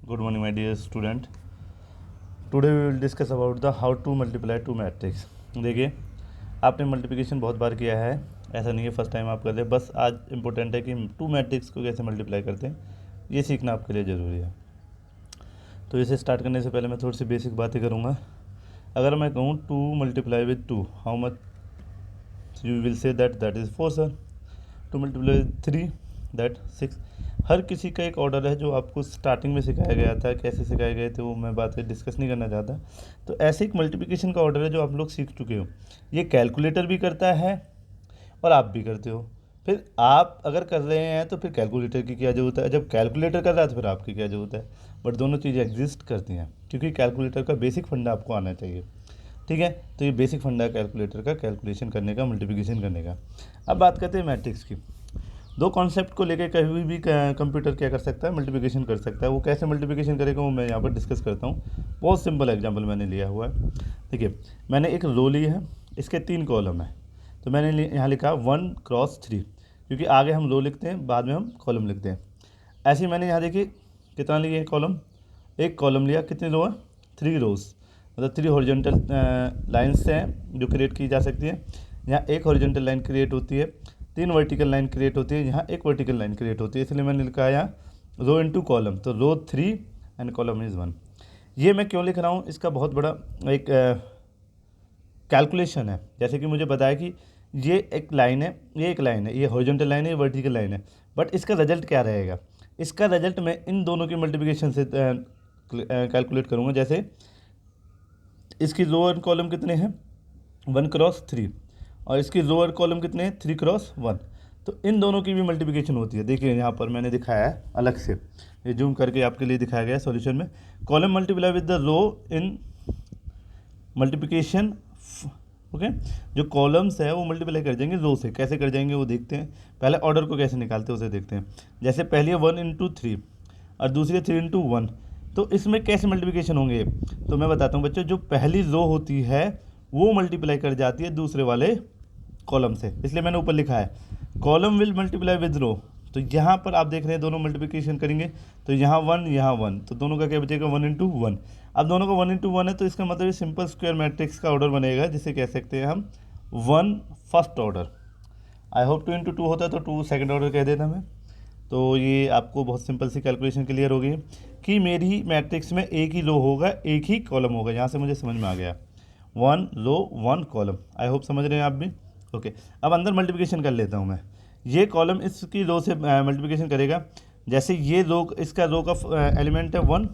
Good morning, my dear student. Today we will discuss about the how to multiply two matrix. देखिए, आपने multiplication बहुत बार किया है, ऐसा नहीं है फर्स्ट टाइम आप कर रहे हैं. बस आज इम्पोर्टेंट है कि टू मैट्रिक्स को कैसे मल्टीप्लाई करते हैं, ये सीखना आपके लिए ज़रूरी है. तो इसे स्टार्ट करने से पहले मैं थोड़ी सी बेसिक बातें करूँगा. अगर मैं कहूँ to multiply with two, how much you will say that is 4 sir. To multiply with 3, that 6. हर किसी का एक ऑर्डर है जो आपको स्टार्टिंग में सिखाया गया था. कैसे सिखाए गए थे वो मैं बात डिस्कस नहीं करना चाहता. तो ऐसे एक मल्टीप्लिकेशन का ऑर्डर है जो आप लोग सीख चुके हो. ये कैलकुलेटर भी करता है और आप भी करते हो. फिर आप अगर कर रहे हैं तो फिर कैलकुलेटर की क्या ज़रूरत है, जब कैलकुलेटर कर रहा है तो फिर आपकी क्या ज़रूरत है. बट दोनों चीज़ें एग्जिस्ट करती हैं क्योंकि कैलकुलेटर का बेसिक फंडा आपको आना चाहिए. ठीक है, तो ये बेसिक फंडा है कैलकुलेटर का, कैलकुलेशन करने का, मल्टीप्लिकेशन करने का. अब बात करते हैं मैट्रिक्स की. दो कॉन्सेप्ट को लेकर कभी भी कंप्यूटर क्या कर सकता है, मल्टीप्लिकेशन कर सकता है. वो कैसे मल्टीप्लिकेशन करेगा वो मैं यहाँ पर डिस्कस करता हूँ. बहुत सिंपल एग्जांपल मैंने लिया हुआ है. देखिए, मैंने एक रो ली है, इसके 3 कॉलम है. तो मैंने यहाँ लिखा 1 क्रॉस 3, क्योंकि आगे हम रो लिखते हैं, बाद में हम कॉलम लिखते हैं. ऐसे ही मैंने यहाँ देखिए कितना लिया है कॉलम, एक कॉलम लिया. कितनी रो है, 3 रोज, मतलब 3 हॉरिजॉन्टल लाइन्स हैं जो क्रिएट की जा सकती है. यहाँ एक हॉरिजॉन्टल लाइन क्रिएट होती है, 3 वर्टिकल लाइन क्रिएट होती है, यहाँ एक वर्टिकल लाइन क्रिएट होती है. इसलिए मैंने लिखा है यहाँ रो इंटू कॉलम. तो रो 3 एंड कॉलम इज़ 1. ये मैं क्यों लिख रहा हूँ, इसका बहुत बड़ा एक कैलकुलेशन है. जैसे कि मुझे बताया कि ये एक लाइन है, ये एक लाइन है, ये हॉरिजॉन्टल लाइन है, ये वर्टिकल लाइन है. बट इसका रिजल्ट क्या रहेगा, इसका रिजल्ट मैं इन दोनों की मल्टीप्लिकेशन से कैलकुलेट करूँगा. जैसे इसकी लोअर कॉलम कितने हैं, 1 क्रॉस 3, और इसकी लोअर कॉलम कितने हैं, 3 क्रॉस 1. तो इन दोनों की भी मल्टीप्लिकेशन होती है. देखिए यहाँ पर मैंने दिखाया है अलग से, ये जूम करके आपके लिए दिखाया गया है सॉल्यूशन में. Column multiply with the row in multiplication. Okay, जो कॉलम्स है वो मल्टीप्लाई कर जाएंगे रो से. कैसे कर जाएंगे वो देखते हैं. पहले ऑर्डर को कैसे निकालते हैं उसे देखते हैं. जैसे पहली है 1 इंटू 3 और दूसरी है 3 इंटू 1. तो इसमें कैसे मल्टीप्लिकेशन होंगे, तो मैं बताता हूँ बच्चों. जो पहली रो होती है वो मल्टीप्लाई कर जाती है दूसरे वाले कॉलम से, इसलिए मैंने ऊपर लिखा है कॉलम विल मल्टीप्लाई विद रो. तो यहाँ पर आप देख रहे हैं दोनों मल्टीप्लिकेशन करेंगे, तो यहाँ 1 यहाँ 1, तो दोनों का क्या बचेगा, 1 इंटू 1. अब दोनों का 1 इंटू 1 है, तो इसका मतलब सिंपल स्क्वायर मैट्रिक्स का ऑर्डर बनेगा, जिसे कह सकते हैं हम 1 first order. I hope 2 into 2 होता है तो 2 सेकेंड ऑर्डर कह देता मैं. तो ये आपको बहुत सिंपल सी कैलकुलेशन क्लियर हो गई कि मेरी मैट्रिक्स में एक ही रो होगा, एक ही कॉलम होगा. यहाँ से मुझे समझ में आ गया 1 रो 1 कॉलम. आई होप समझ रहे हैं आप भी. ओके, अब अंदर मल्टीप्लिकेशन कर लेता हूँ मैं. ये कॉलम इसकी रो से मल्टीप्लिकेशन करेगा. जैसे ये रो, इसका रो का एलिमेंट है 1,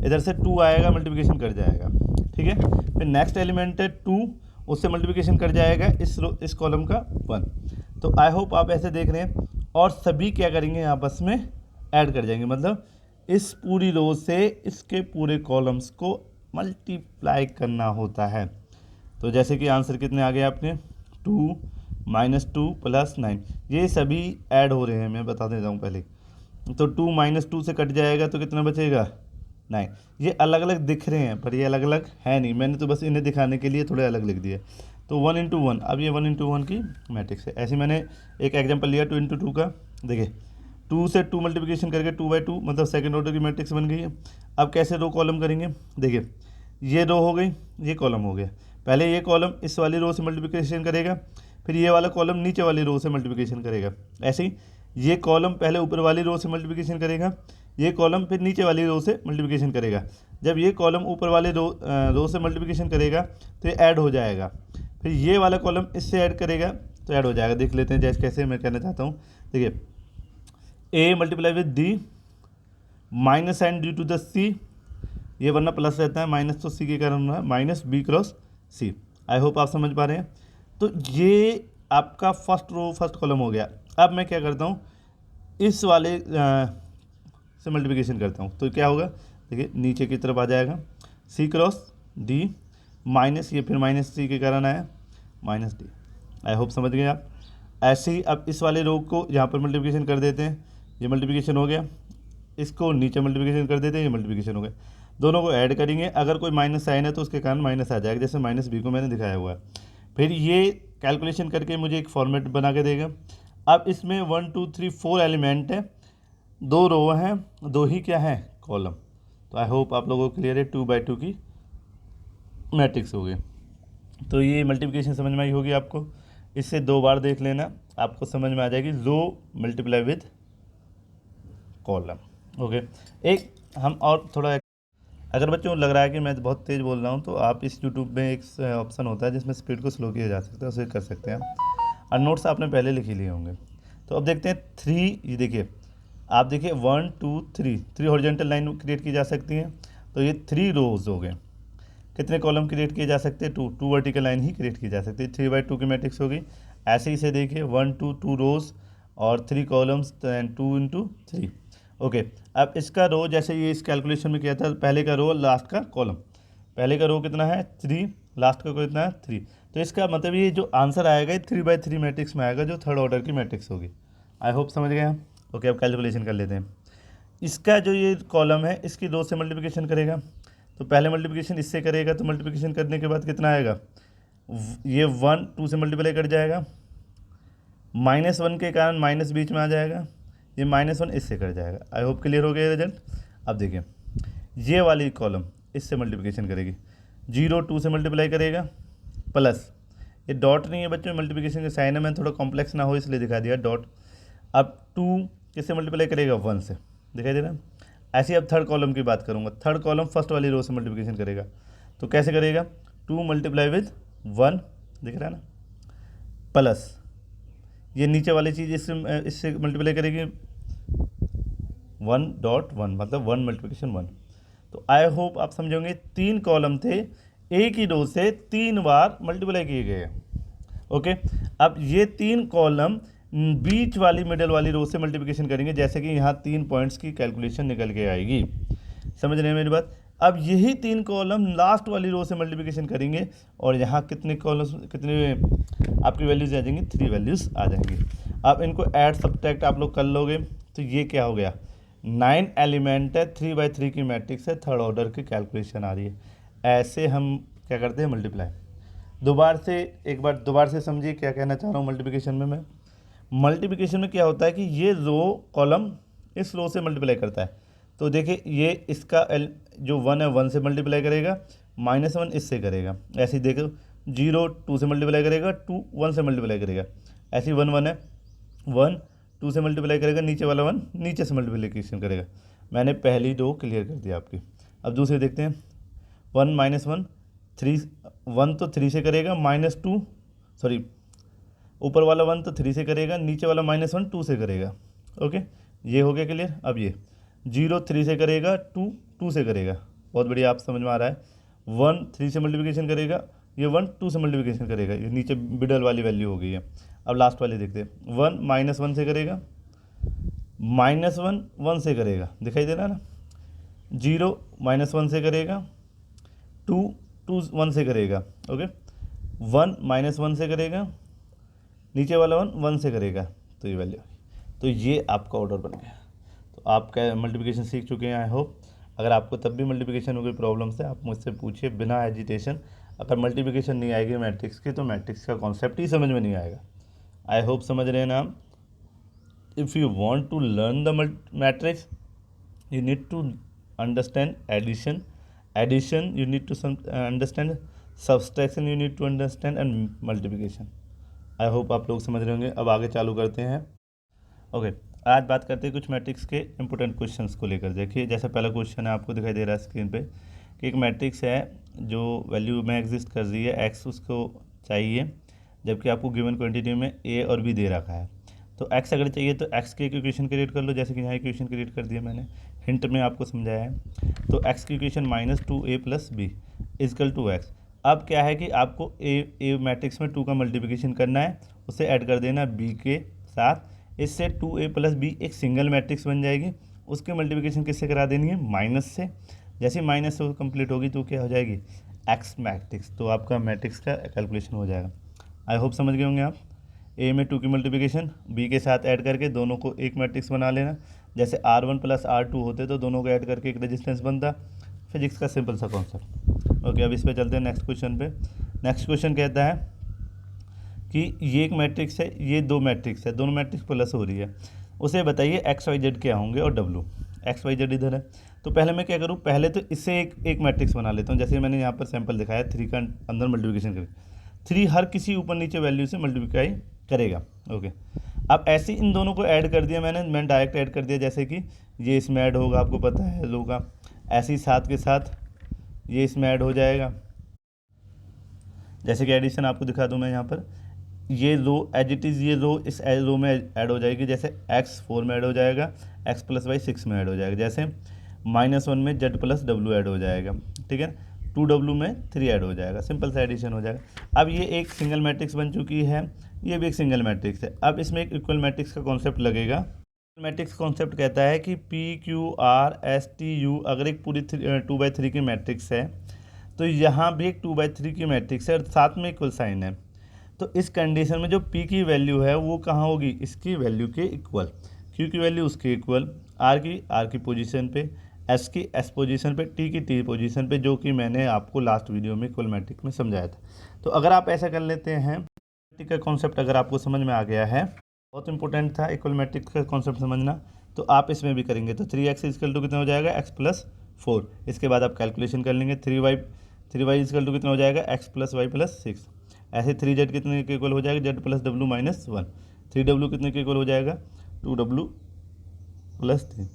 इधर से 2 आएगा, मल्टीप्लिकेशन कर जाएगा. ठीक है, फिर नेक्स्ट एलिमेंट है 2, उससे मल्टीप्लिकेशन कर जाएगा इस कॉलम का 1. तो आई होप आप ऐसे देख रहे हैं. और सभी क्या करेंगे, आपस में ऐड कर जाएंगे, मतलब इस पूरी रो से इसके पूरे कॉलम्स को मल्टीप्लाई करना होता है. तो जैसे कि आंसर कितने आ गए आपने, 2 माइनस 2 प्लस 9. ये सभी ऐड हो रहे हैं, मैं बता देता हूँ पहले. तो 2 माइनस 2 से कट जाएगा तो कितना बचेगा, 9. ये अलग अलग दिख रहे हैं पर ये अलग अलग है नहीं, मैंने तो बस इन्हें दिखाने के लिए थोड़े अलग लिख दिए. तो 1 इंटू 1, अब ये 1 इंटू 1 की मैट्रिक्स है. ऐसे मैंने एक एग्जांपल लिया 2 इंटू 2 का. देखिए 2 से 2 मल्टीप्लिकेशन करके 2/2, मतलब सेकंड ऑर्डर की मैट्रिक्स बन गई है. अब कैसे रो कॉलम करेंगे, देखिए ये रो हो गई, ये कॉलम हो गया. पहले ये कॉलम इस वाली रो से मल्टीप्लिकेशन करेगा, फिर ये वाला कॉलम नीचे वाली रो से मल्टीप्लिकेशन करेगा. ऐसे ही ये कॉलम पहले ऊपर वाली रो से मल्टीप्लिकेशन करेगा, ये कॉलम फिर नीचे वाली रो से मल्टीप्लिकेशन करेगा. जब ये कॉलम ऊपर वाले रो से मल्टीप्लिकेशन करेगा तो ये ऐड हो जाएगा. फिर ये वाला कॉलम इससे ऐड करेगा तो ऐड हो जाएगा. देख लेते हैं जैसे कैसे मैं कहना चाहता हूँ. देखिए A multiply with D, minus sine due to the C, ये वरना प्लस रहता है, माइनस तो सी के कारण है, minus B cross C. I hope आप समझ पा रहे हैं. तो ये आपका फर्स्ट रो फर्स्ट कॉलम हो गया. अब मैं क्या करता हूँ, इस वाले से मल्टीप्लिकेशन करता हूँ. तो क्या होगा, देखिए नीचे की तरफ आ जाएगा सी क्रॉस डी, माइनस ये फिर माइनस सी के कारण आया माइनस डी. आई होप समझ गए आप. ऐसे ही अब इस वाले रो को यहाँ पर मल्टीप्लिकेशन कर देते हैं, ये मल्टीप्लिकेशन हो गया. इसको नीचे मल्टीप्लिकेशन कर देते हैं, ये मल्टीप्लिकेशन हो गया. दोनों को ऐड करेंगे, अगर कोई माइनस साइन है तो उसके कारण माइनस आ जाएगा, जैसे माइनस बी को मैंने दिखाया हुआ है. फिर ये कैलकुलेशन करके मुझे एक फॉर्मेट बना के देगा. अब इसमें 1 2 3 4 एलिमेंट है, 2 रो हैं, 2 ही क्या है कॉलम. तो आई होप आप लोगों को क्लियर है, 2/2 की मैट्रिक्स हो गई। तो ये मल्टीप्लिकेशन समझ में आई होगी आपको। इससे 2 बार देख लेना, आपको समझ में आ जाएगी row multiply with column. Okay, एक हम और थोड़ा, अगर बच्चों को लग रहा है कि मैं बहुत तेज़ बोल रहा हूँ तो आप इस यूट्यूब में एक ऑप्शन होता है जिसमें स्पीड को स्लो किया जा सकता है, उसे कर सकते हैं। और नोट्स आपने पहले लिख ही लिए होंगे। तो अब देखते हैं 3, ये देखिए आप देखिए 1 2 3 हॉरिजॉन्टल लाइन क्रिएट की जा सकती हैं। तो ये 3 रोज हो गए। कितने कॉलम क्रिएट किए जा सकते हैं? 2 वर्टिकल लाइन ही क्रिएट की जा सकती है। 3/2 की मैट्रिक्स होगी। ऐसे ही से देखिए 1 2 रोज और 3 कॉलम्स, 2 × 3। ओके, अब इसका रो जैसे ये इस कैलकुलेशन में किया था, पहले का रो लास्ट का कॉलम। पहले का रो कितना है 3, लास्ट का कितना है 3। तो इसका मतलब ये जो आंसर आएगा ये 3/3 मैट्रिक्स में आएगा, जो थर्ड ऑर्डर की मैट्रिक्स होगी। आई होप समझ गए हम। ओके, अब कैलकुलेशन कर लेते हैं। इसका जो ये कॉलम है इसकी रो से मल्टीप्लिकेशन करेगा। तो पहले मल्टीप्लिकेशन इससे करेगा, तो मल्टीप्लिकेशन करने के बाद कितना आएगा, ये 1 2 से मल्टीप्लाई कर जाएगा, -1 के कारण माइनस बीच में आ जाएगा, ये -1 इससे कर जाएगा। आई होप क्लियर हो गया रिजल्ट। अब देखिए ये वाली कॉलम इससे मल्टीप्लिकेशन करेगी, 0 2 से मल्टीप्लाई करेगा, प्लस ये डॉट नहीं है बच्चों, मल्टीप्लिकेशन के साइन है, मैं थोड़ा कॉम्प्लेक्स ना हो इसलिए दिखा दिया डॉट। अब 2 किससे मल्टीप्लाई करेगा, 1 से, दिखाई दे रहा है। ऐसे ही अब थर्ड कॉलम की बात करूँगा, थर्ड कॉलम फर्स्ट वाली रो से मल्टीप्लिकेशन करेगा। तो कैसे करेगा, 2 मल्टीप्लाई विद 1, दिख रहा है ना, प्लस ये नीचे वाली चीज़ इससे मल्टीप्लाई करेगी 1.1, मतलब 1 मल्टीप्लिकेशन 1। तो आई होप आप समझोगे 3 कॉलम थे, एक ही रो से 3 बार मल्टीप्लाई किए गए। ओके, अब ये 3 कॉलम बीच वाली मिडल वाली रो से मल्टीप्लिकेशन करेंगे, जैसे कि यहाँ 3 पॉइंट्स की कैलकुलेशन निकल के आएगी। समझ रहे हैं मेरी बात। अब यही 3 कॉलम लास्ट वाली रो से मल्टीप्लिकेशन करेंगे और यहाँ कितने कॉलम्स, कितने आपकी वैल्यूज़ आ जाएंगी, 3 वैल्यूज़ आ जाएंगी। अब इनको ऐड सब्ट्रैक्ट आप लोग कर लोगे तो ये क्या हो गया, 9 एलिमेंट है, 3/3 की मैट्रिक्स है, थर्ड ऑर्डर की कैलकुलेशन आ रही है। ऐसे हम क्या करते हैं, मल्टीप्लाई। एक बार दोबारा से समझिए क्या कहना चाह रहा हूँ। मल्टीप्लिकेशन में मल्टीप्लिकेशन में क्या होता है कि ये रो कॉलम इस रो से मल्टीप्लाई करता है। तो देखिए ये इसका जो 1 है 1 से मल्टीप्लाई करेगा, -1 इससे करेगा। ऐसे ही देखो 0 2 से मल्टीप्लाई करेगा, 2 1 से मल्टीप्लाई करेगा। ऐसे ही 1 1 है, 1 2 से मल्टीप्लाई करेगा, नीचे वाला 1 नीचे से मल्टीप्लिकेशन करेगा। मैंने पहली रो क्लियर कर दिया आपकी। अब दूसरे देखते हैं, 1 -1 3, 1 तो 3 से करेगा, -2 सॉरी ऊपर वाला 1 तो 3 से करेगा, नीचे वाला -1 2 से करेगा। ओके, ये हो गया क्लियर। अब ये 0 3 से करेगा, 2 2 से करेगा। बहुत बढ़िया, आप समझ में आ रहा है। 1 3 से मल्टीप्लिकेशन करेगा, ये 1 2 से मल्टीप्लिकेशन करेगा, ये नीचे मिडल वाली वैल्यू हो गई है। अब लास्ट वाली देखते हैं, 1 -1 से करेगा, -1 1 से करेगा, दिखाई दे रहा है ना। 0 -1 से करेगा, 2 2 1 से करेगा। ओके, 1 -1 से करेगा, नीचे वाला 1 1 से करेगा, तो ये वैल्यू। तो ये आपका ऑर्डर बन गया। तो आप क्या मल्टीप्लिकेशन सीख चुके हैं आई होप। अगर आपको तब भी मल्टीप्लिकेशन में कोई प्रॉब्लम्स है आप मुझसे पूछिए बिना हेजिटेशन। अगर मल्टीप्लिकेशन नहीं आएगी मैट्रिक्स की तो मैट्रिक्स का कॉन्सेप्ट ही समझ में नहीं आएगा। आई होप समझ रहे हैं ना आप। If you want to learn the matrix you need to understand addition you need to understand subtraction, you need to understand and multiplication. I hope आप लोग समझ रहे होंगे। अब आगे चालू करते हैं। ओके, आज बात करते हैं कुछ मैट्रिक्स के इंपॉर्टेंट क्वेश्चंस को लेकर। देखिए जैसा पहला क्वेश्चन है आपको दिखाई दे रहा है स्क्रीन पे कि एक मैट्रिक्स है जो वैल्यू में एग्जिस्ट कर रही है, एक्स उसको चाहिए, जबकि आपको गिवन क्वांटिटी में ए और बी दे रखा है। तो एक्स अगर चाहिए तो एक्स के इक्वेशन क्रिएट कर लो, जैसे कि यहाँ इक्वेशन क्रिएट कर दिया मैंने, हिंट में आपको समझाया है। तो एक्स की इक्वेशन -2a + b = x। अब क्या है कि आपको ए मैट्रिक्स में 2 का मल्टीप्लिकेशन करना है, उसे ऐड कर देना b के साथ। इससे 2a + b एक सिंगल मैट्रिक्स बन जाएगी। उसकी मल्टीप्लिकेशन किससे करा देनी है, माइनस से। जैसे माइनस से कंप्लीट होगी तो क्या हो जाएगी, एक्स मैट्रिक्स। तो आपका मैट्रिक्स का कैलकुलेशन हो जाएगा। आई होप समझ गए होंगे आप। ए में 2 की मल्टीप्लिकेशन बी के साथ ऐड करके दोनों को एक मैट्रिक्स बना लेना। जैसे R1 + R2 होते तो दोनों को ऐड करके एक रेजिस्टेंस बनता। फिजिक्स का सिंपल सा कॉन्सेप्ट। ओके, अब इस पे चलते हैं नेक्स्ट क्वेश्चन पे। नेक्स्ट क्वेश्चन कहता है कि ये एक मैट्रिक्स है, ये 2 मैट्रिक्स है, दोनों मैट्रिक्स प्लस हो रही है। उसे बताइए XYZ क्या होंगे और W। XYZ इधर है तो पहले मैं क्या करूँ, पहले तो इससे एक मैट्रिक्स बना लेता हूँ। जैसे मैंने यहाँ पर सैंपल दिखाया 3 का अंदर मल्टीप्लिकेशन करें, 3 हर किसी ऊपर नीचे वैल्यू से मल्टीप्लाई करेगा। ओके, अब ऐसे इन दोनों को ऐड कर दिया मैंने डायरेक्ट ऐड कर दिया, जैसे कि ये इसमें ऐड होगा, आपको पता है लो का, ऐसे ही साथ के साथ ये इसमें ऐड हो जाएगा। जैसे कि एडिशन आपको दिखा दूँ मैं यहाँ पर, ये रो एज इट इज़, ये रो इस रो में ऐड हो जाएगी, जैसे x 4 में ऐड हो जाएगा, x प्लस वाई 6 में ऐड हो जाएगा, जैसे -1 में z प्लस w ऐड हो जाएगा, ठीक है, 2w में 3 ऐड हो जाएगा, सिंपल सा एडिशन हो जाएगा। अब ये एक सिंगल मैट्रिक्स बन चुकी है, ये भी एक सिंगल मैट्रिक्स है। अब इसमें एक इक्वल मैट्रिक्स का कॉन्सेप्ट लगेगा। मैट्रिक्स कॉन्सेप्ट कहता है कि PQRSTU अगर एक पूरी 2/3 की मैट्रिक्स है तो यहाँ भी एक 2/3 की मैट्रिक्स है और साथ में इक्वल साइन है, तो इस कंडीशन में जो P की वैल्यू है वो कहाँ होगी, इसकी वैल्यू के इक्वल, Q की वैल्यू उसके इक्वल, R की पोजीशन पे, S की S पोजीशन पे, T की T पोजीशन पे, जो कि मैंने आपको लास्ट वीडियो में इक्वल मैट्रिक्स में समझाया था। तो अगर आप ऐसा कर लेते हैं, मैट्रिक्स का कॉन्सेप्ट अगर आपको समझ में आ गया है, बहुत इंपॉर्टेंट था इक्वल मैट्रिक्स का कॉन्सेप्ट समझना, तो आप इसमें भी करेंगे। तो 3x इक्वल टू कितना हो जाएगा, x प्लस 4। इसके बाद आप कैलकुलेशन कर लेंगे, 3y इक्वल टू कितना हो जाएगा, x प्लस वाई प्लस 6। ऐसे 3z कितने के इक्वल हो जाएगा, z plus w minus 1। 3w कितने के इक्वल हो जाएगा, 2w प्लस 3।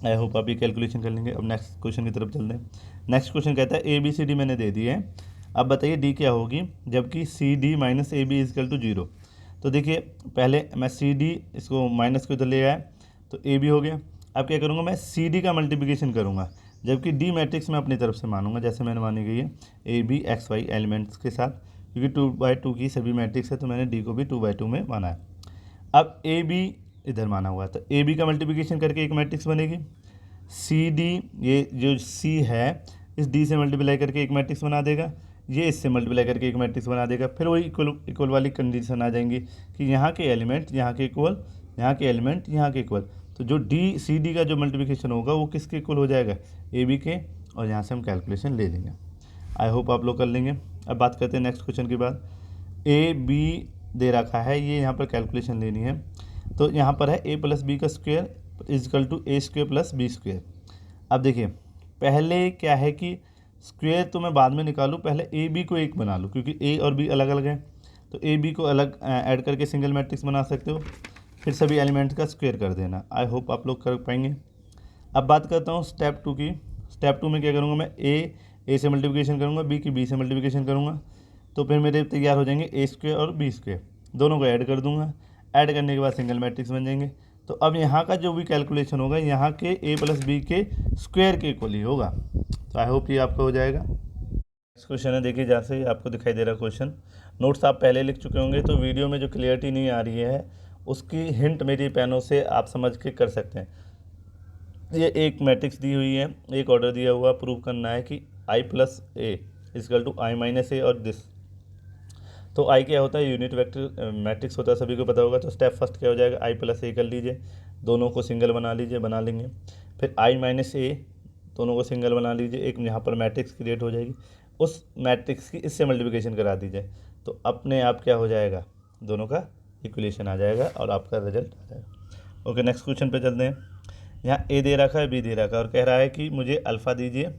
आई होप आप ये कैलकुलेशन कर लेंगे। अब नेक्स्ट क्वेश्चन की तरफ चलते हैं। नेक्स्ट क्वेश्चन कहता है ABCD मैंने दे दी है, अब बताइए D क्या होगी, जबकि CD minus AB equal to 0। तो देखिए पहले मैं CD इसको माइनस को इधर ले आया तो AB हो गया। अब क्या करूँगा, मैं CD का मल्टीप्लिकेशन करूँगा, जबकि D मैट्रिक्स मैं अपनी तरफ से मानूंगा, जैसे मैंने मानी गई है AB XY एलिमेंट्स के साथ, क्योंकि 2/2 की सभी मैट्रिक्स है तो मैंने D को भी 2/2 में माना है। अब AB इधर माना हुआ, तो AB का मल्टीप्लिकेशन करके एक मैट्रिक्स बनेगी, CD ये जो C है इस D से मल्टीप्लाई करके एक मैट्रिक्स बना देगा, ये इससे मल्टीप्लाई करके एक मैट्रिक्स बना देगा। फिर वही इक्वल वाली कंडीशन आ जाएंगी कि यहाँ के एलिमेंट यहाँ के इक्वल, यहाँ के एलिमेंट यहाँ के इक्वल, तो जो CD का जो मल्टीप्लिकेशन होगा वो किसके इक्वल हो जाएगा, AB के, और यहाँ से हम कैलकुलेशन ले लेंगे। आई होप आप लोग कर लेंगे। अब बात करते हैं नेक्स्ट क्वेश्चन की बात। AB दे रखा है, ये यहाँ पर कैलकुलेशन लेनी है, तो यहाँ पर है A प्लस बी का square is equal to A square plus B square. अब देखिए पहले क्या है कि स्क्वायर तो मैं बाद में निकालूँ, पहले AB को एक बना लूँ, क्योंकि A और B अलग अलग हैं, तो AB को अलग ऐड करके सिंगल मैट्रिक्स बना सकते हो, फिर सभी एलिमेंट्स का स्क्वायर कर देना। आई होप आप लोग कर पाएंगे। अब बात करता हूँ स्टेप 2 की। स्टेप 2 में क्या करूँगा, मैं A से मल्टीप्लिकेशन करूँगा, B की B से मल्टीप्लिकेशन करूँगा, तो फिर मेरे तैयार हो जाएंगे A स्क्वायर और B स्क्वायर, दोनों को ऐड कर दूँगा। ऐड करने के बाद सिंगल मैट्रिक्स बन जाएंगे। तो अब यहाँ का जो भी कैलकुलेशन होगा यहाँ के A प्लस बी के स्क्वायर के इक्वल ही होगा। तो आई होप ये आपका हो जाएगा। नेक्स्ट क्वेश्चन है, देखिए जहाँ से आपको दिखाई दे रहा क्वेश्चन, नोट्स आप पहले लिख चुके होंगे, तो वीडियो में जो क्लियरिटी नहीं आ रही है उसकी हिंट मेरी पेनों से आप समझ के कर सकते हैं। ये एक मैट्रिक्स दी हुई है, एक ऑर्डर दिया हुआ, प्रूव करना है कि I plus A is equal to I minus A और दिस। तो I क्या होता है, यूनिट वेक्टर मैट्रिक्स होता है, सभी को पता होगा। तो स्टेप फर्स्ट क्या हो जाएगा, I प्लस ए कर लीजिए, दोनों को सिंगल बना लीजिए, बना लेंगे। फिर I माइनस ए, दोनों को सिंगल बना लीजिए, एक यहाँ पर मैट्रिक्स क्रिएट हो जाएगी, उस मैट्रिक्स की इससे मल्टीप्लिकेशन करा दीजिए, तो अपने आप क्या हो जाएगा, दोनों का इक्वेशन आ जाएगा और आपका रिजल्ट आ जाएगा। ओके, नेक्स्ट क्वेश्चन पे चलते हैं। यहाँ A दे रखा है, B दे रखा है और कह रहा है कि मुझे अल्फ़ा दीजिए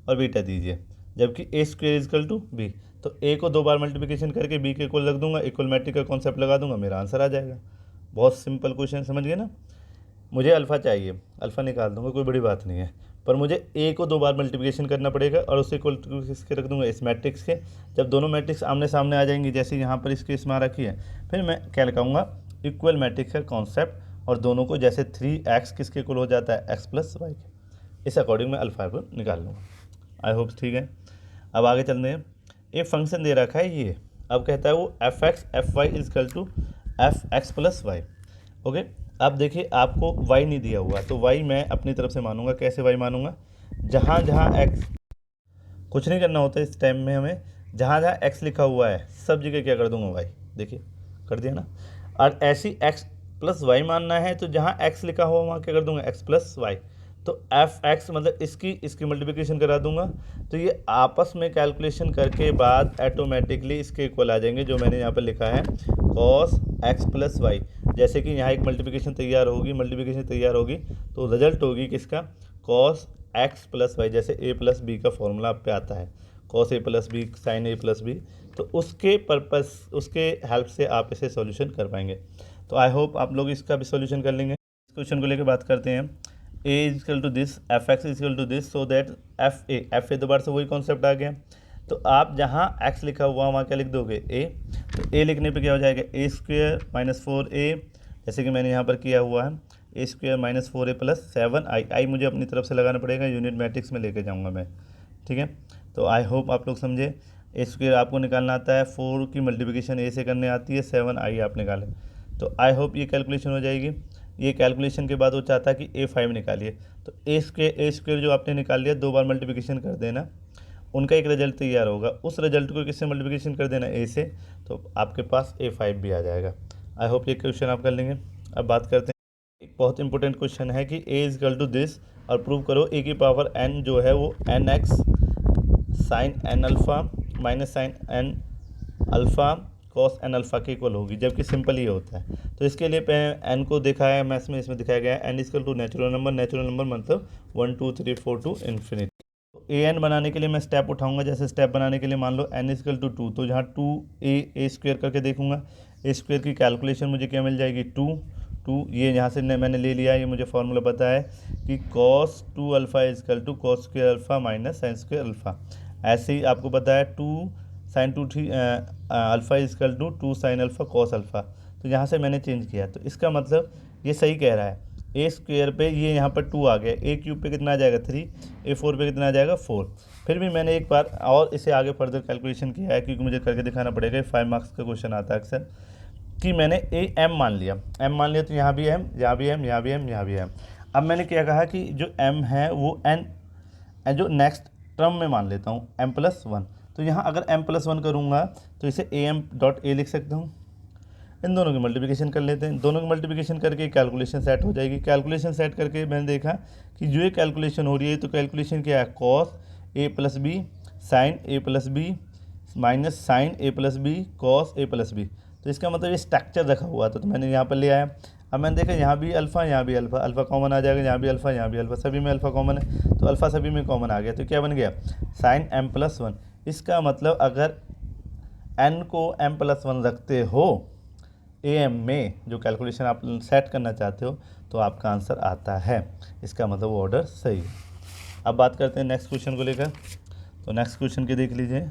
और बीटा दीजिए, जबकि A square is equal to B। तो A को 2 बार मल्टीप्लिकेशन करके B के इक्वल रख दूंगा, इक्वल मैट्रिक का कॉन्सेप्ट लगा दूंगा, मेरा आंसर आ जाएगा। बहुत सिंपल क्वेश्चन, समझ गए ना। मुझे अल्फ़ा चाहिए, अल्फ़ा निकाल दूंगा, कोई बड़ी बात नहीं है, पर मुझे A को 2 बार मल्टीप्लिकेशन करना पड़ेगा और उससे इक्वल किसके रख दूंगा, इस मैट्रिक्स के। जब दोनों मैट्रिक्स आमने सामने आ जाएंगी, जैसे यहाँ पर इसके इसमें रखी है, फिर मैं क्या लगाऊंगा, इक्वल मैट्रिक्स का कॉन्सेप्ट, और दोनों को जैसे 3x किसके इक्वल हो जाता है, x प्लस वाई के, इस अकॉर्डिंग मैं अल्फ़ा को निकाल लूँगा। आई होप ठीक है। अब आगे चलते हैं। एक फंक्शन दे रखा है ये, अब कहता है वो fx fy is equal to fx plus Y. Okay, अब देखिए आपको y नहीं दिया हुआ, तो y मैं अपनी तरफ से मानूंगा। कैसे y मानूंगा, जहाँ जहाँ x, कुछ नहीं करना होता इस टाइम में हमें, जहाँ जहाँ x लिखा हुआ है सब जगह क्या कर दूंगा, y। देखिए कर दिया ना। और ऐसी x प्लस वाई मानना है, तो जहाँ x लिखा हुआ वहाँ क्या कर दूंगा, x प्लस वाई। तो fx मतलब इसकी मल्टीप्लिकेशन करा दूंगा, तो ये आपस में कैलकुलेशन करके बाद ऑटोमेटिकली इसके इक्वल आ जाएंगे, जो मैंने यहाँ पर लिखा है cos x प्लस वाई। जैसे कि यहाँ एक मल्टीप्लिकेशन तैयार होगी तो रिजल्ट होगी किसका, cos एक्स प्लस वाई, जैसे ए प्लस बी का फॉर्मूला आप पे आता है, cos A plus B sign A plus B, तो उसके पर्पस उसके हेल्प से आप इसे सॉल्यूशन कर पाएंगे। तो आई होप आप लोग इसका भी सॉल्यूशन कर लेंगे। इस क्वेश्चन को लेकर बात करते हैं। A is equal to this, F X is equal to this, so that F A दोबारा से वही कॉन्सेप्ट आ गया। तो आप जहाँ एक्स लिखा हुआ वहाँ क्या लिख दोगे ए, तो ए लिखने पे क्या हो जाएगा ए स्क्वेयर माइनस 4a, जैसे कि मैंने यहाँ पर किया हुआ है A square minus 4a plus 7i, I मुझे अपनी तरफ से लगाना पड़ेगा, यूनिट मैट्रिक्स में लेके जाऊँगा मैं, ठीक है। तो आई होप आप लोग समझे। ए स्क्वेयर आपको निकालना आता है, 4 की मल्टीप्लिकेशन ए से करने आती है, 7i आप निकालें। तो आई होप ये कैलकुलेशन हो जाएगी। ये कैलकुलेशन के बाद वो चाहता है कि a5 निकालिए, तो ए स्क्वेयर जो आपने निकाल लिया 2 बार मल्टीप्लिकेशन कर देना, उनका एक रिजल्ट तैयार होगा, उस रिजल्ट को किससे मल्टीप्लिकेशन कर देना ए से, तो आपके पास a5 भी आ जाएगा। आई होप ये क्वेश्चन आप कर लेंगे। अब बात करते हैं, एक बहुत इंपॉर्टेंट क्वेश्चन है कि a is equal to this, और प्रूव करो a की पावर n जो है वो N X sine N alpha minus sine N alpha cos N alpha के इक्वल होगी, जबकि सिंपल ही होता है। तो इसके लिए एन को देखा है मैथ्स में, इसमें दिखाया गया है N equal to natural number मतलब 1 2 3 4 टू इन्फिनिटी। तो ए एन बनाने के लिए मैं स्टेप उठाऊंगा, जैसे स्टेप बनाने के लिए मान लो एन इक्वल टू 2, तो जहाँ 2a स्क्वेयर करके देखूंगा, ए स्क्वेयर की कैलकुलेशन मुझे क्या मिल जाएगी 2 ये यहाँ से मैंने ले लिया, ये मुझे फॉर्मूला पता है कि cos 2 alpha is equal to cos square alpha minus sine square alpha. ऐसे ही आपको पता है 2 sine 2 alpha is equal to 2 sine alpha cos alpha. तो यहाँ से मैंने चेंज किया, तो इसका मतलब ये सही कह रहा है। ए स्क्वेयर पे ये यहाँ पर 2 आ गया, ए क्यूब पे कितना आ जाएगा 3, A4 पे कितना आ जाएगा 4। फिर भी मैंने एक बार और इसे आगे फर्दर कैलकुलेशन किया है, क्योंकि मुझे करके दिखाना पड़ेगा, 5 मार्क्स का क्वेश्चन आता है अक्सर, कि मैंने ए एम मान लिया, तो यहाँ भी एम, यहाँ भी एम, यहाँ भी एम, यहाँ भी एम। अब मैंने क्या कहा कि जो एम है वो एन जो नेक्स्ट टर्म में मान लेता हूँ m+1। तो यहाँ अगर m+1 करूँगा तो इसे am.a लिख सकता हूँ। इन दोनों की मल्टीप्लिकेशन कर लेते हैं, दोनों की मल्टीप्लिकेशन करके कैलकुलेशन सेट हो जाएगी। कैलकुलेशन सेट करके मैंने देखा कि जो ये कैलकुलेशन हो रही है, तो कैलकुलेशन क्या है cos a plus B sine a plus B minus sine a plus B cos a plus B. तो इसका मतलब ये स्ट्रक्चर रखा हुआ था, तो मैंने यहाँ पर ले आया। अब मैंने देखा यहाँ भी अल्फ़ा, यहाँ भी अल्फ़ा, अल्फ़ा कॉमन आ जाएगा, यहाँ भी अल्फ़ा, यहाँ भी अल्फ़ा, सभी में अल्फ़ा कॉमन है, तो अल्फ़ा सभी में कॉमन आ गया। तो क्या बन गया साइन m+1। इसका मतलब अगर n को m+1 रखते हो am में, जो कैलकुलेशन आप सेट करना चाहते हो, तो आपका आंसर आता है। इसका मतलब वो ऑर्डर सही है। अब बात करते हैं नेक्स्ट क्वेश्चन को लेकर। तो नेक्स्ट क्वेश्चन के देख लीजिए,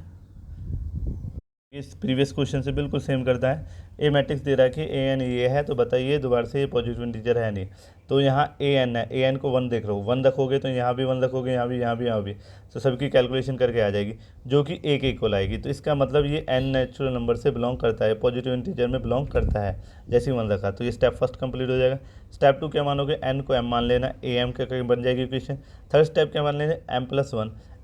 इस प्रीवियस क्वेश्चन से बिल्कुल सेम करता है। ए मैट्रिक्स दे रहा है कि ए एन ये है, तो बताइए दोबारा से ये पॉजिटिव इंटीजर है नहीं। तो यहाँ ए एन है, ए एन को 1 देख रहे हो, 1 रखोगे तो यहाँ भी 1 रखोगे, यहाँ भी, यहाँ भी, यहाँ भी, तो सबकी कैलकुलेशन करके आ जाएगी, जो कि ए के इक्वल आएगी। तो इसका मतलब ये एन नेचुरल नंबर से बिलोंग करता है, पॉजिटिव इंटीजर में बिलोंग करता है। जैसे ही 1 रखा तो ये स्टेप फर्स्ट कंप्लीट हो जाएगा। स्टेप 2 क्या मानोगे, एन को एम मान लेना, ए एम का बन जाएगी इक्वेशन। थर्ड स्टेप क्या मान लेना,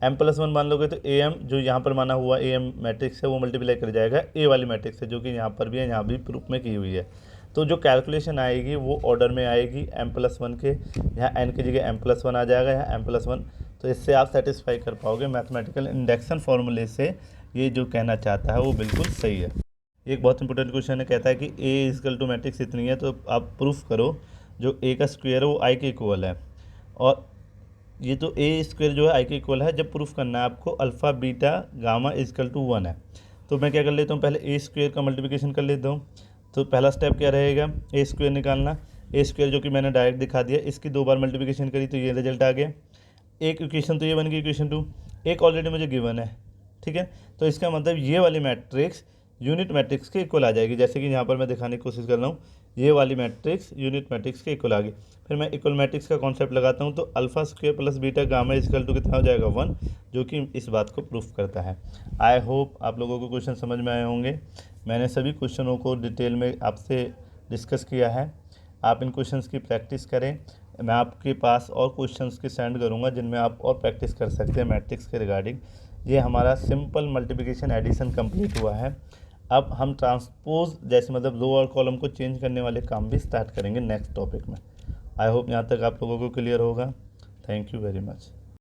m+1 मान लोगे तो ए एम जो यहाँ पर माना हुआ ए एम मैट्रिक्स है वो मल्टीप्लाई कर जाएगा ए वाली मैट्रिक्स से, जो कि यहाँ पर भी है, यहाँ भी प्रूफ में की हुई है। तो जो कैलकुलेशन आएगी वो ऑर्डर में आएगी m+1 के, यहाँ n की जगह m+1 आ जाएगा, यहाँ m+1। तो इससे आप सेटिस्फाई कर पाओगे मैथमेटिकल इंडक्शन फार्मूले से, ये जो कहना चाहता है वो बिल्कुल सही है। एक बहुत इंपॉर्टेंट क्वेश्चन है, कहता है कि ए इक्वल टू मैट्रिक्स इतनी है, तो आप प्रूफ करो जो ए का स्क्वायर है वो आई के इक्वल है। और ये तो ए स्क्वायर जो है आई के इक्वल है, जब प्रूफ करना है आपको alpha beta gamma equal to 1 है। तो मैं क्या कर लेता हूँ, पहले ए स्क्वायर का मल्टीप्लिकेशन कर लेता हूँ। तो पहला स्टेप क्या रहेगा, ए स्क्वायर निकालना। ए स्क्वायर जो कि मैंने डायरेक्ट दिखा दिया, इसकी 2 बार मल्टीप्लिकेशन करी तो ये रिजल्ट आ गया। एक इक्वेशन तो ये बन गई, इक्वेशन 2 एक ऑलरेडी मुझे गिवन है, ठीक है। तो इसका मतलब ये वाली मैट्रिक्स यूनिट मैट्रिक्स के इक्वल आ जाएगी, जैसे कि यहाँ पर मैं दिखाने की कोशिश कर रहा हूँ, ये वाली मैट्रिक्स यूनिट मैट्रिक्स के इक्वल आ गई। फिर मैं इक्वल मैट्रिक्स का कॉन्सेप्ट लगाता हूँ, तो alpha square plus beta gamma equal to कितना हो जाएगा 1, जो कि इस बात को प्रूफ करता है। आई होप आप लोगों को क्वेश्चन समझ में आए होंगे। मैंने सभी क्वेश्चनों को डिटेल में आपसे डिस्कस किया है। आप इन क्वेश्चंस की प्रैक्टिस करें, मैं आपके पास और क्वेश्चंस के सेंड करूँगा जिनमें आप और प्रैक्टिस कर सकते हैं मैट्रिक्स के रिगार्डिंग। ये हमारा सिंपल मल्टीप्लिकेशन एडिशन कंप्लीट हुआ है। अब हम ट्रांसपोज जैसे मतलब रो और कॉलम को चेंज करने वाले काम भी स्टार्ट करेंगे नेक्स्ट टॉपिक में। आई होप यहाँ तक आप लोगों को क्लियर होगा। Thank you very much.